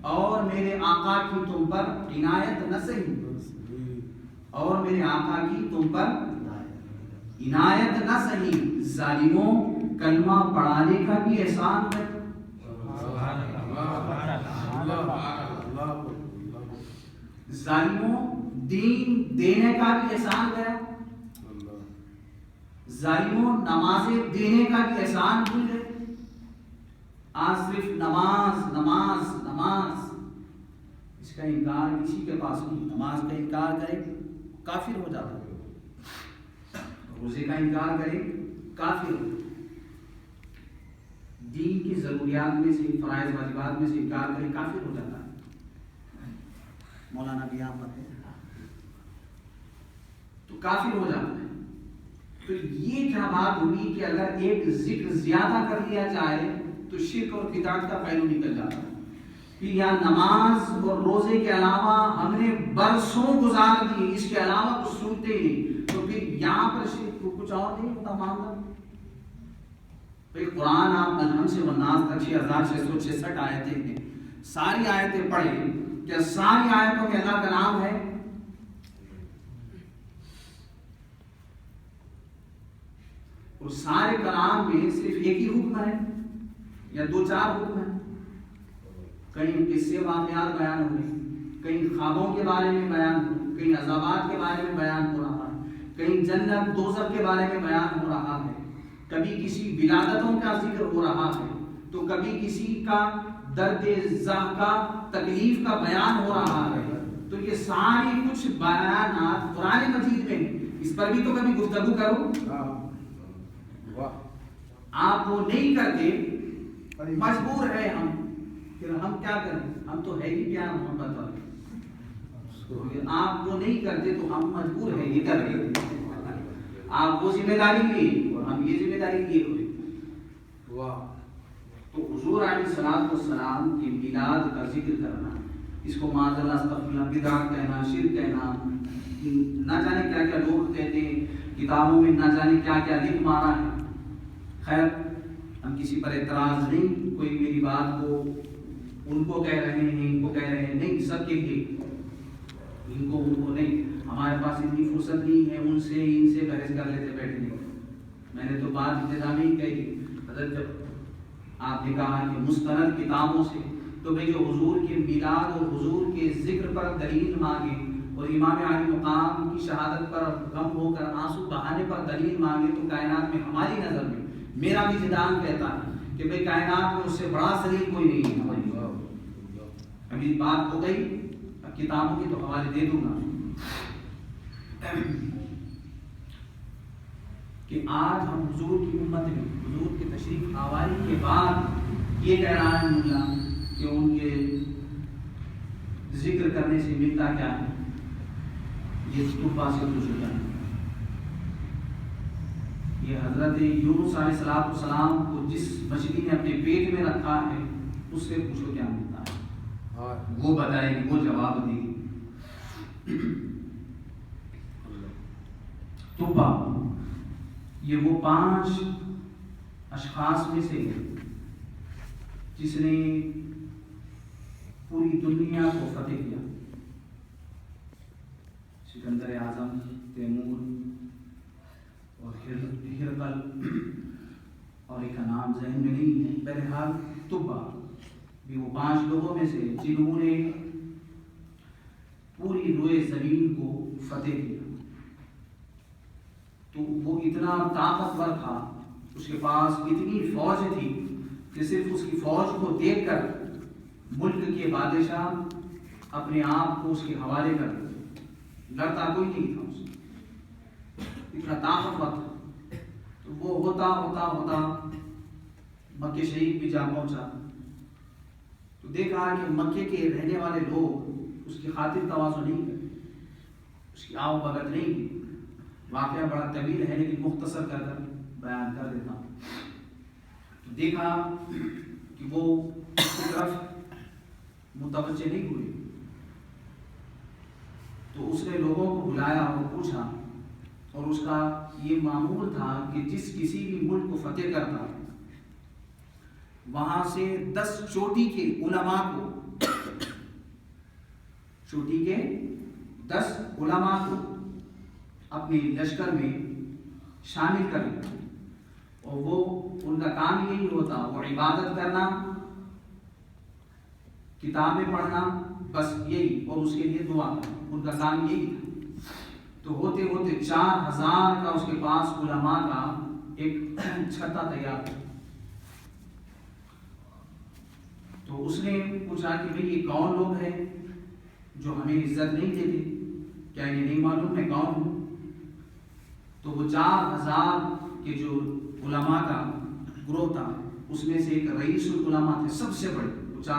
اور میرے آقا کی تم پر عنایت نہ سہی، اور میرے آقا کی تم پر عنایت نہ سہی، ظالموں کلمہ پڑھانے کا بھی احسان ہے، ظالموں دین دینے کا بھی احسان گیا، ظالموں نمازیں دینے کا بھی احسان بھول گئے۔ آج صرف نماز نماز نماز، اس کا انکار کسی کے پاس نہیں، نماز کا انکار کرے کافر ہو جاتا ہے، روزے کا انکار کرے کافر ہو، دین کی ضروریات میں سے فرائض واجبات میں سے انکار کرے کافر ہو جاتا ہے، مولانا بھی یہاں پر ہے تو کافر ہو جاتا ہے۔ تو یہ کیا بات ہوئی کہ اگر ایک ذکر زیادہ کر لیا جائے تو شرک اور بدعت کا پہلو نکل جاتا ہے۔ پھر یہاں نماز اور روزے کے علاوہ ہم نے برسوں گزار دیے، اس کے علاوہ کچھ سنتے ہی نہیں، تو پھر یہاں پر شرک کو کچھ اور نہیں ہوتا معاملہ۔ پھر قرآن آپ الحمد سے والناس تک 6666 آیتیں ہیں، ساری آیتیں پڑھیں، کیا ساری آیتوں میں اللہ کا نام ہے؟ اور سارے کلام میں صرف ایک ہی حکم ہے یا دو چار حکم ہیں؟ کہیں قصے واقعات بیان ہوئے، کہیں خوابوں کے بارے میں بیان ہوئے، کہیں عذابات کے بارے میں بیان ہو رہا ہے، کہیں جنت دوزخ کے بارے میں بیان ہو رہا ہے، کبھی کسی ولادتوں کا ذکر ہو رہا ہے، تو کبھی کسی کا درد زاہ کا تکلیف کا بیان ہو رہا ہے۔ تو یہ ساری کچھ بیانات قرآن مجید میں ہیں، اس پر بھی تو کبھی گفتگو کرو۔ آپ وہ نہیں کرتے، مجبور ہے ہم، پھر ہم کیا کریں؟ ہم تو ہے ہی پیار محبت والے، آپ وہ نہیں کرتے تو ہم مجبور ہیں یہ کر رہے، آپ وہ ذمہ داری لیے اور ہم یہ ذمہ داری لیے ہوئے۔ تو حضور علیہ السلام کی میلاد کا ذکر کرنا، اس کو معاذ اللہ استغفر اللہ بدعت کہنا، شرک کہنا، نہ جانے کیا کیا لوگ کہتے ہیں، کتابوں میں نہ جانے کیا کیا لکھ مارا ہے۔ خیر ہم کسی پر اعتراض نہیں، کوئی میری بات کو ان کو کہہ رہے ہیں ان کو کہہ رہے ہیں، نہیں، سب کے لیے، ان کو نہیں، ہمارے پاس اتنی فرصت نہیں ہے ان سے بحث کر لیتے بیٹھنے۔ میں نے تو بات ابتدا میں ہی کہی، حضرت جب آپ نے کہا کہ مستند کتابوں سے، تو بھئی جو حضور کے میلاد اور حضور کے ذکر پر دلیل مانگے اور امام عالی مقام کی شہادت پر غم ہو کر آنسو بہانے پر دلیل مانگے، تو کائنات میں ہماری نظر میں، میرا بھی وجدان کہتا ہے کہ بھئی کائنات میں اس سے بڑا دلیل کوئی نہیں ہے ہماری۔ ابھی بات ہو گئی، اب کتابوں کے تو حوالے دے دوں گا کہ آج ہم حضور کی امت میں حضور کے تشریف آوری کے بعد یہ کہہ رہا ہے ملا کہ ان کے ذکر کرنے سے ملتا کیا ہے، یہ طوفہ سے کچھ ہو جائے، یہ حضرت یونس علیہ السلام کو جس مچھلی نے اپنے پیٹ میں رکھا ہے اس سے پوچھو کیا ملتا ہے، وہ بتائے گی، وہ جواب دے گی۔ طوفہ یہ وہ 5 اشخاص میں سے جس نے پوری دنیا کو فتح کیا، سکندر اعظم، تیمور اور ہرقل، اور ایک کا نام ذہن میں نہیں ہے، بہرحال طوفہ بھی وہ 5 لوگوں میں سے جنہوں نے پوری روئے زمین کو فتح کیا۔ تو وہ اتنا طاقتور تھا، اس کے پاس اتنی فوج تھی کہ صرف اس کی فوج کو دیکھ کر ملک کے بادشاہ اپنے آپ کو اس کے حوالے کر دیتے، لڑتا کوئی نہیں تھا، اس اتنا طاقتور تھا۔ تو وہ ہوتا ہوتا ہوتا مکہ شریف بھی جا پہنچا، تو دیکھا کہ مکے کے رہنے والے لوگ اس کی خاطر تواضع نہیں کرتے، اس کی آؤ بھگت نہیں کی۔ واقعہ بڑا طویل ہے لیکن مختصر کر بیان کر دیتا ہوں۔ تو دیکھا کہ وہ اس کی طرف متوجہ نہیں ہوئے، تو اس نے لوگوں کو بلایا اور پوچھا، اور اس کا یہ معمول تھا کہ جس کسی بھی ملک کو فتح کرتا وہاں سے 10 چوٹی کے علماء کو چوٹی کے 10 علماء کو اپنے لشکر میں شامل کر لیا، اور وہ ان کا کام یہی ہوتا، وہ عبادت کرنا، کتابیں پڑھنا، بس یہی، اور اس کے لیے دعا کرنا، ان کا کام یہی تھا۔ تو ہوتے ہوتے 4000 کا اس کے پاس علماء کا ایک چھتا تیار ہوا۔ تو اس نے پوچھا کہ بھئی یہ کون لوگ ہیں جو ہمیں عزت نہیں دیتے، کیا یہ نہیں معلوم میں کون ہوں؟ تو وہ 4000 کے جو علماء کا گروہ تھا، اس میں سے ایک رئیس العلماء تھے، سب سے بڑے،